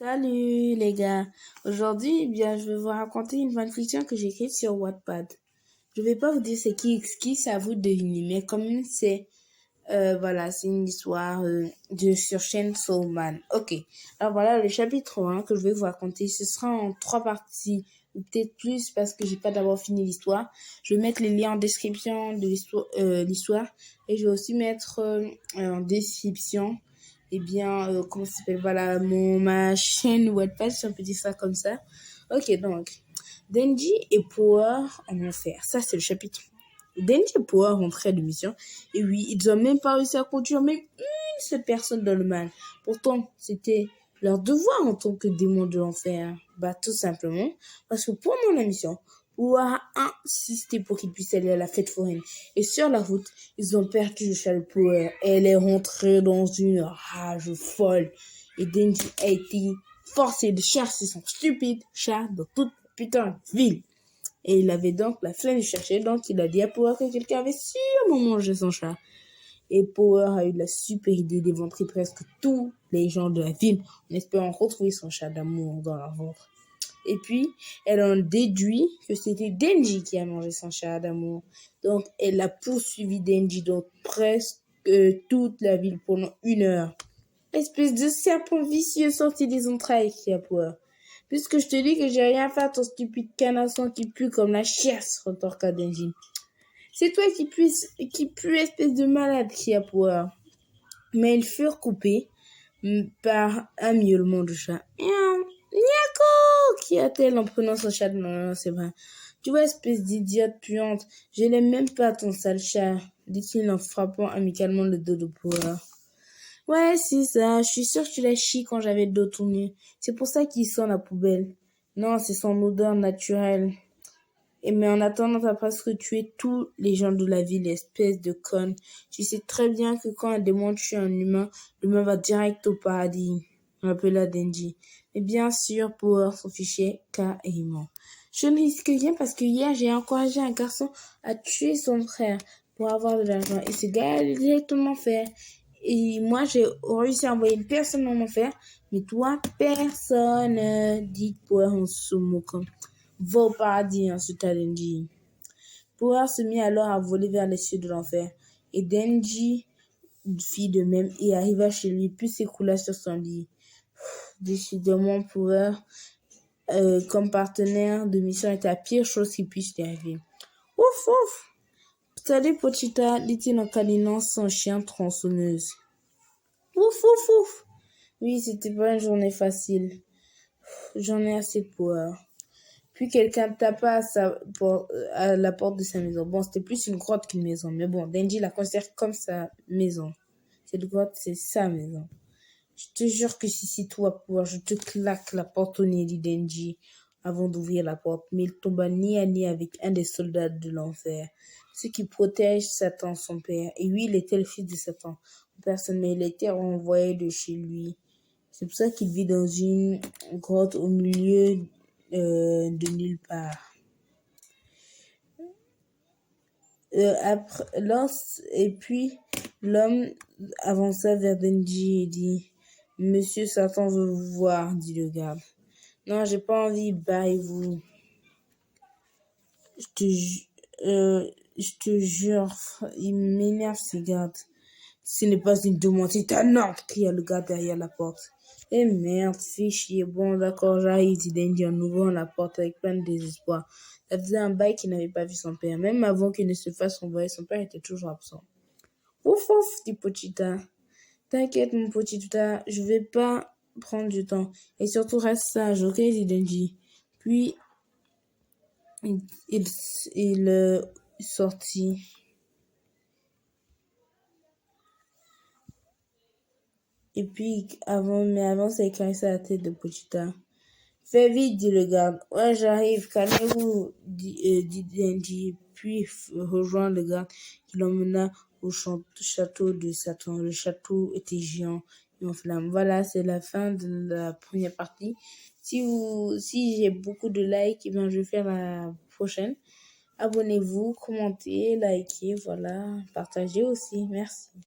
Salut les gars, aujourd'hui je vais vous raconter une fanfiction que j'ai écrite sur Wattpad. Je vais pas vous dire c'est qui exquis, c'est à vous de deviner, mais comme c'est c'est une histoire sur Chainsaw Man. Ok, alors voilà le chapitre 1 que je vais vous raconter, ce sera en 3 parties, ou peut-être plus parce que j'ai pas d'abord fini l'histoire. Je vais mettre les liens en description de l'histoire et je vais aussi mettre en description comment ça s'appelle, voilà, ma chaîne Wattpad, si on peut dire ça comme ça. Ok, donc, Denji et Power en enfer. Ça, c'est le chapitre. Denji et Power rentraient de mission. Et oui, ils ont même pas réussi à conduire même une seule personne dans le mal. Pourtant, c'était leur devoir en tant que démon de l'enfer. Bah, tout simplement, parce que pendant la mission, Power a insisté pour qu'ils puissent aller à la fête foraine. Et sur la route, ils ont perdu le chat de Power. Elle est rentrée dans une rage folle. Et Denji a été forcé de chasser son stupide chat dans toute putain de ville. Et il avait donc la flemme de chercher, donc il a dit à Power que quelqu'un avait sûrement mangé son chat. Et Power a eu la super idée d'éventrer presque tous les gens de la ville en espérant retrouver son chat d'amour dans leur ventre. Et puis, elle en déduit que c'était Denji qui a mangé son chat d'amour. Donc, elle a poursuivi Denji dans presque toute la ville pendant 1 heure. Espèce de serpent vicieux sorti des entrailles, cria Power. Puisque je te dis que j'ai rien fait à ton stupide canasson qui pue comme la chiasse, retorqua Denji. C'est toi qui pue, espèce de malade, cria Power. Mais ils furent coupés par un miaulement de chat. Niako, cria-t-elle en prenant son chat dans ses bras. Tu vois, espèce d'idiote puante, je n'aime même pas ton sale chat, dit-il en frappant amicalement le dos de Power. Ouais, c'est ça. Je suis sûre que tu l'as chié quand j'avais le dos tourné. C'est pour ça qu'il sent la poubelle. Non, c'est son odeur naturelle. Mais en attendant, t'as presque tué tous les gens de la ville, espèce de conne. Tu sais très bien que quand un démon tue un humain, l'humain va direct au paradis, rappela Denji. Mais bien sûr, Power s'en fichait carrément. Je ne risque rien parce que hier, j'ai encouragé un garçon à tuer son frère pour avoir de l'argent. Et ce gars allait directement faire. Et moi, j'ai réussi à envoyer une personne en enfer. Mais toi, personne, dit Power en se moquant. Va au paradis, insulta Denji. Power se mit alors à voler vers les cieux de l'enfer. Et Denji fit de même et arriva chez lui, puis s'écroula sur son lit. Décidément, Power, comme partenaire de mission, était la pire chose qui puisse lui arriver. Ouf, ouf! Salut, Pochita, dit-il en câlinant son chien tronçonneuse. Ouf, ouf, ouf! Oui, c'était pas une journée facile. J'en ai assez de Power. Puis quelqu'un tapa à la porte de sa maison. Bon, c'était plus une grotte qu'une maison. Mais bon, Denji la considère comme sa maison. Cette grotte, c'est sa maison. Je te jure que si c'est toi, Power, je te claque la porte au nez, dit Denji, avant d'ouvrir la porte. Mais il tomba nez à nez avec un des soldats de l'enfer, ceux qui protègent Satan, son père. Et lui, il était le fils de Satan. Personne, mais il était renvoyé de chez lui. C'est pour ça qu'il vit dans une grotte au milieu de nulle part. Et puis, l'homme avança vers Denji et dit « Monsieur Satan veut vous voir, dit le garde. Non, j'ai pas envie, barrez-vous. Je te jure, il m'énerve ces gardes. Ce n'est pas une demande, c'est un ordre, cria le gars derrière la porte. Eh merde, fais chier. Bon, d'accord, j'arrive, dit Denji en ouvrant la porte avec plein de désespoir. Ça faisait un bail qu'il n'avait pas vu son père. Même avant qu'il ne se fasse renvoyer, son père était toujours absent. Ouf, ouf, dit Pochita. T'inquiète, mon Pochita, je vais pas prendre du temps. Et surtout, reste sage, ok, dit Denji. Puis, il sortit. Et puis, avant, ça caressait la tête de Pochita. Fais vite, dit le garde. Ouais, j'arrive, calmez-vous, dit Denji, puis rejoint le garde qui l'emmena au château de Satan. Le château était géant et en flammes. Voilà, c'est la fin de la première partie. Si j'ai beaucoup de likes, je vais faire la prochaine. Abonnez-vous, commentez, likez, voilà, partagez aussi. Merci.